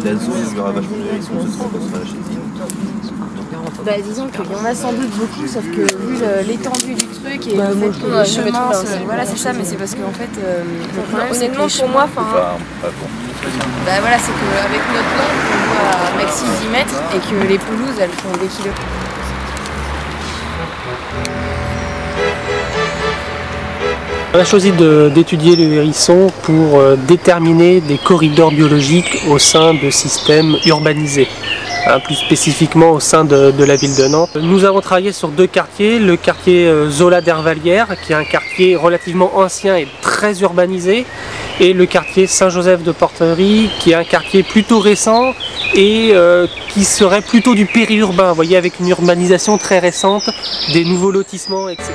la zone où il y aura vachement de hérissons, ce sera quoi? Ce sera la Chésine? Bah disons qu'il y en a sans doute beaucoup, sauf que vu l'étendue du truc et le fait qu'on chemin, voilà c'est ça, mais c'est parce qu'en fait, le problème honnêtement pour moi, bah voilà, c'est qu'avec notre lampe on voit maxi 10 mètres et que les pelouses elles font des kilomètres. On a choisi d'étudier le hérisson pour déterminer des corridors biologiques au sein de systèmes urbanisés, plus spécifiquement au sein de la ville de Nantes. Nous avons travaillé sur deux quartiers, le quartier Zola d'Hervalières, qui est un quartier relativement ancien et très urbanisé, et le quartier Saint-Joseph de Porterie, qui est un quartier plutôt récent et qui serait plutôt du périurbain, vous voyez, avec une urbanisation très récente, des nouveaux lotissements, etc.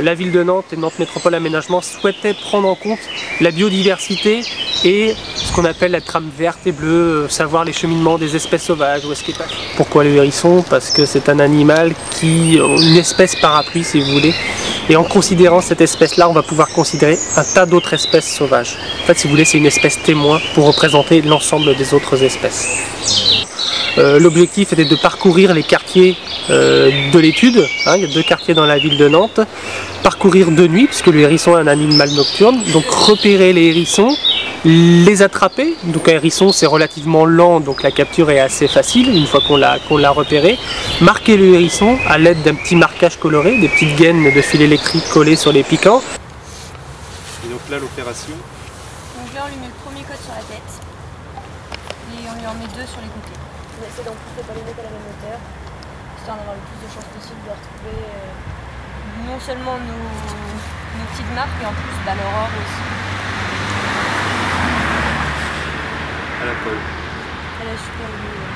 La ville de Nantes et Nantes Métropole Aménagement souhaitaient prendre en compte la biodiversité et ce qu'on appelle la trame verte et bleue, savoir les cheminements des espèces sauvages, où est-ce qu'il est passé. Pourquoi le hérisson? Parce que c'est un animal qui, une espèce parapluie si vous voulez, et en considérant cette espèce-là, on va pouvoir considérer un tas d'autres espèces sauvages. En fait, si vous voulez, c'est une espèce témoin pour représenter l'ensemble des autres espèces. L'objectif était de parcourir les quartiers de l'étude, il y a deux quartiers dans la ville de Nantes, parcourir de nuit, puisque le hérisson est un animal nocturne, donc repérer les hérissons, les attraper, donc un hérisson c'est relativement lent, donc la capture est assez facile une fois qu'on l'a repéré, marquer le hérisson à l'aide d'un petit marquage coloré, des petites gaines de fil électrique collées sur les piquants. Et donc là l'opération? Donc là on lui met le premier code sur la tête, et on lui en met deux sur les côtés. On essaie d'en pousser pas les mettre à la même hauteur, histoire d'avoir le plus de chances possible de retrouver non seulement nos petites marques, mais en plus l'aurore aussi. À la colle. Elle est super jolie.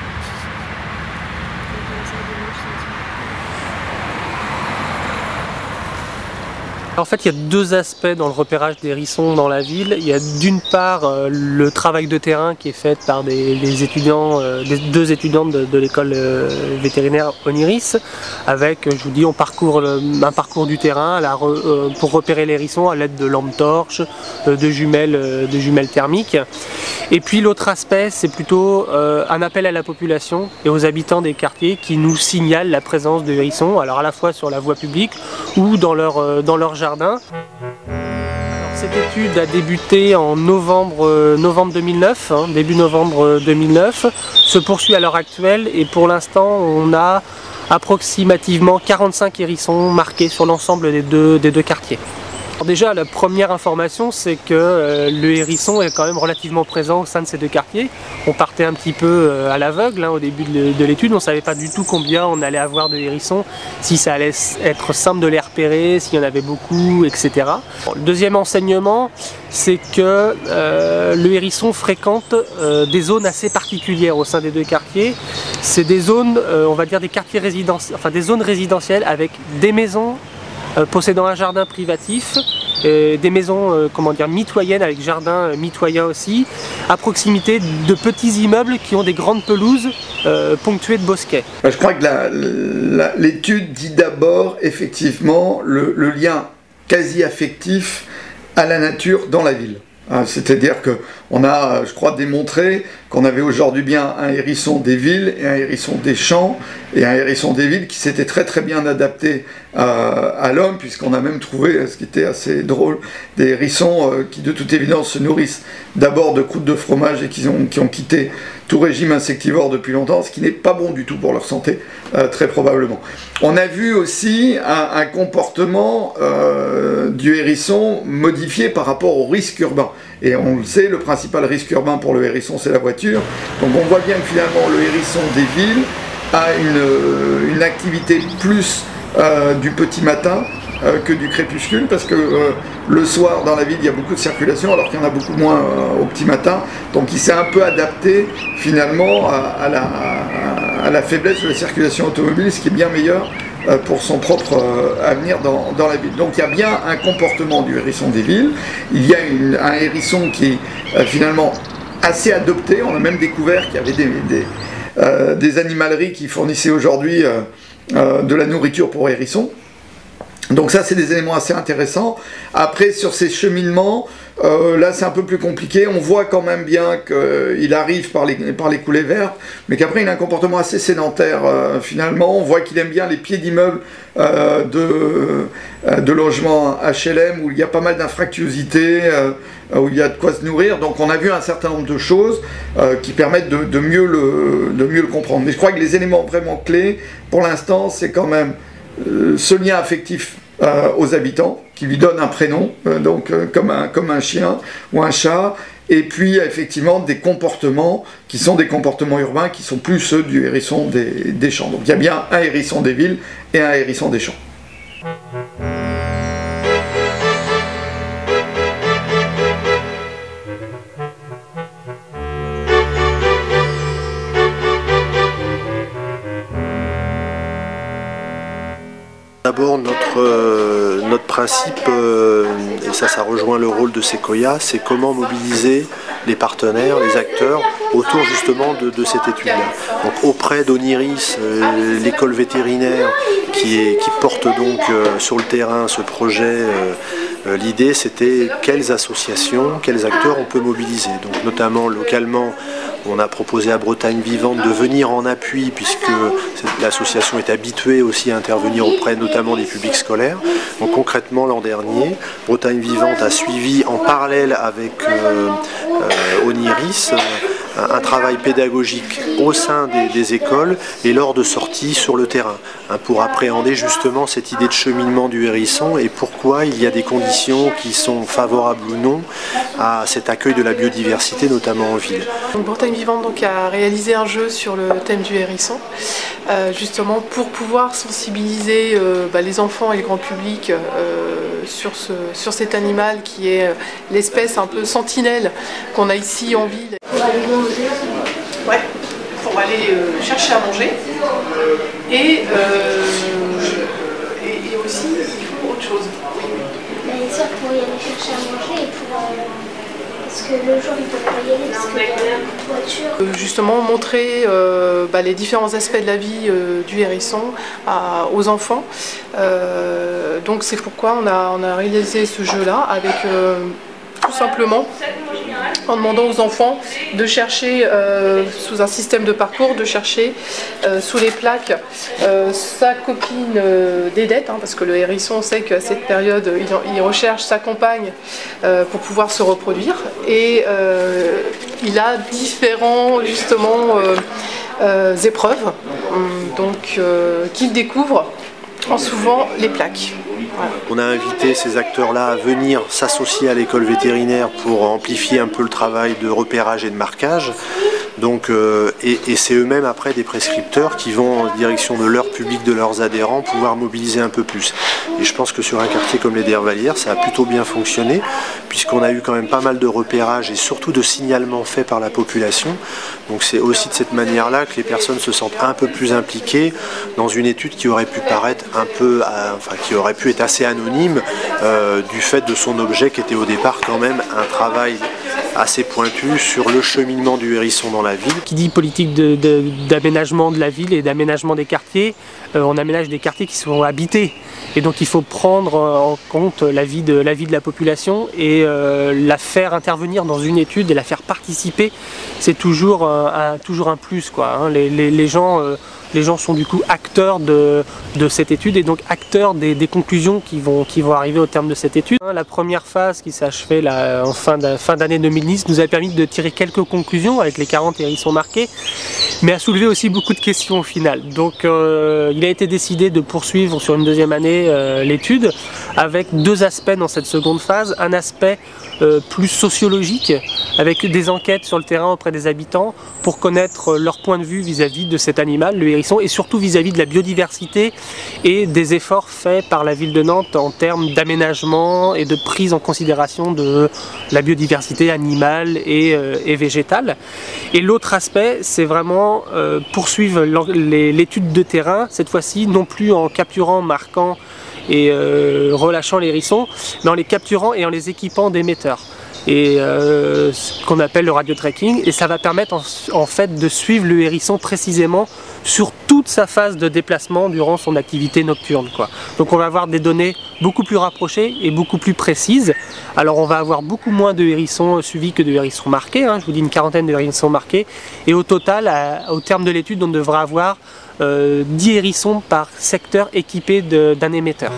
En fait, il y a deux aspects dans le repérage des hérissons dans la ville. Il y a d'une part le travail de terrain qui est fait par des étudiants, deux étudiantes de l'école vétérinaire Oniris, avec, je vous dis, on parcourt un parcours du terrain pour repérer les hérissons à l'aide de lampes torches, de jumelles thermiques. Et puis l'autre aspect, c'est plutôt un appel à la population et aux habitants des quartiers qui nous signalent la présence de hérissons, alors à la fois sur la voie publique ou dans leur jardin. Alors, cette étude a débuté en novembre 2009, début novembre 2009, se poursuit à l'heure actuelle et pour l'instant on a approximativement 45 hérissons marqués sur l'ensemble des deux quartiers. Alors déjà, la première information, c'est que le hérisson est quand même relativement présent au sein de ces deux quartiers. On partait un petit peu à l'aveugle au début de l'étude, on ne savait pas du tout combien on allait avoir de hérissons, si ça allait être simple de les repérer, s'il y en avait beaucoup, etc. Bon, le deuxième enseignement, c'est que le hérisson fréquente des zones assez particulières au sein des deux quartiers. C'est des zones, on va dire des quartiers résidentiels, enfin des zones résidentielles avec des maisons possédant un jardin privatif, des maisons comment dire, mitoyennes avec jardin mitoyen aussi, à proximité de petits immeubles qui ont des grandes pelouses ponctuées de bosquets. Je crois que l'étude dit d'abord effectivement le lien quasi affectif à la nature dans la ville. C'est-à-dire qu'on a, je crois, démontré qu'on avait aujourd'hui bien un hérisson des villes et un hérisson des champs, et un hérisson des villes qui s'était très très bien adapté à l'homme, puisqu'on a même trouvé, ce qui était assez drôle, des hérissons qui de toute évidence se nourrissent d'abord de croûtes de fromage et qui ont quitté tout régime insectivore depuis longtemps, ce qui n'est pas bon du tout pour leur santé, très probablement. On a vu aussi un comportement du hérisson modifié par rapport au risque urbain. Et on le sait, le principal risque urbain pour le hérisson, c'est la voiture. Donc on voit bien que finalement le hérisson des villes a une activité plus du petit matin que du crépuscule, parce que le soir dans la ville il y a beaucoup de circulation alors qu'il y en a beaucoup moins au petit matin, donc il s'est un peu adapté finalement à la faiblesse de la circulation automobile, ce qui est bien meilleur pour son propre avenir dans la ville. Donc il y a bien un comportement du hérisson des villes, il y a un hérisson qui est finalement assez adopté. On a même découvert qu'il y avait des animaleries qui fournissaient aujourd'hui de la nourriture pour hérissons. Donc ça, c'est des éléments assez intéressants. Après, sur ces cheminements, là, c'est un peu plus compliqué. On voit quand même bien qu'il arrive par les coulées vertes, mais qu'après, il a un comportement assez sédentaire, finalement. On voit qu'il aime bien les pieds d'immeubles de logements HLM, où il y a pas mal d'infractuosité, où il y a de quoi se nourrir. Donc on a vu un certain nombre de choses qui permettent de mieux le comprendre. Mais je crois que les éléments vraiment clés, pour l'instant, c'est quand même ce lien affectif aux habitants, qui lui donne un prénom, comme un chien ou un chat, et puis effectivement des comportements qui sont des comportements urbains, qui sont plus ceux du hérisson des champs. Donc il y a bien un hérisson des villes et un hérisson des champs. D'abord, notre principe, et ça rejoint le rôle de Sequoia, c'est comment mobiliser les partenaires, les acteurs, autour justement de cette étude-là. Donc auprès d'Oniris, l'école vétérinaire qui porte donc sur le terrain ce projet, l'idée c'était quelles associations, quels acteurs on peut mobiliser. Donc notamment localement, on a proposé à Bretagne Vivante de venir en appui, puisque l'association est habituée aussi à intervenir auprès notamment des publics scolaires. Donc concrètement, l'an dernier, Bretagne Vivante a suivi en parallèle avec Oniris un travail pédagogique au sein des écoles et lors de sorties sur le terrain, pour appréhender justement cette idée de cheminement du hérisson et pourquoi il y a des conditions qui sont favorables ou non à cet accueil de la biodiversité, notamment en ville. Donc, Bretagne Vivante donc, a réalisé un jeu sur le thème du hérisson, justement pour pouvoir sensibiliser les enfants et le grand public sur cet animal qui est l'espèce un peu sentinelle qu'on a ici en ville. Pour aller manger. Ouais, pour aller chercher à manger. Et aussi, il faut autre chose. Mais ça, pour y aller chercher à manger et pour... Parce que le jour, ils ne peuvent pas y aller parce qu'il y a une voiture. Justement, montrer les différents aspects de la vie du hérisson aux enfants. Donc c'est pourquoi on a réalisé ce jeu-là avec tout simplement en demandant aux enfants de chercher sous un système de parcours, de chercher sous les plaques sa copine d'Édette, parce que le hérisson, on sait qu'à cette période, il recherche sa compagne pour pouvoir se reproduire. Et il a différents justement épreuves qu'il découvre en soulevant les plaques. Voilà. On a invité ces acteurs-là à venir s'associer à l'école vétérinaire pour amplifier un peu le travail de repérage et de marquage. Donc, et c'est eux-mêmes après des prescripteurs qui vont en direction de leur public, de leurs adhérents, pouvoir mobiliser un peu plus. Et je pense que sur un quartier comme les Dervalières, ça a plutôt bien fonctionné, puisqu'on a eu quand même pas mal de repérages et surtout de signalements faits par la population. Donc c'est aussi de cette manière-là que les personnes se sentent un peu plus impliquées dans une étude qui aurait pu paraître un peu, qui aurait pu être assez anonyme du fait de son objet qui était au départ quand même un travail assez pointu sur le cheminement du hérisson dans la ville. Qui dit politique d'aménagement de la ville et d'aménagement des quartiers, on aménage des quartiers qui sont habités. Et donc il faut prendre en compte la vie de la population et la faire intervenir dans une étude et la faire participer. C'est toujours un plus, quoi, hein. Les gens sont du coup acteurs de cette étude et donc acteurs des conclusions qui vont arriver au terme de cette étude. La première phase qui s'est achevée en fin d'année 2010 nous a permis de tirer quelques conclusions avec les 40 hérissons marqués, mais a soulevé aussi beaucoup de questions au final. Donc il a été décidé de poursuivre sur une deuxième année l'étude avec deux aspects dans cette seconde phase. Un aspect plus sociologique avec des enquêtes sur le terrain auprès des habitants pour connaître leur point de vue vis-à-vis de cet animal, le hérisson, et surtout vis-à-vis de la biodiversité et des efforts faits par la ville de Nantes en termes d'aménagement et de prise en considération de la biodiversité animale et végétale. Et l'autre aspect, c'est vraiment poursuivre l'étude de terrain, cette fois-ci non plus en capturant, marquant et relâchant les hérissons, mais en les capturant et en les équipant d'émetteurs. et ce qu'on appelle le radio tracking, et ça va permettre en fait de suivre le hérisson précisément sur toute sa phase de déplacement durant son activité nocturne, quoi. Donc on va avoir des données beaucoup plus rapprochées et beaucoup plus précises. Alors on va avoir beaucoup moins de hérissons suivis que de hérissons marqués, hein. Je vous dis une quarantaine de hérissons marqués, et au total, au terme de l'étude, on devra avoir 10 hérissons par secteur équipé d'un émetteur.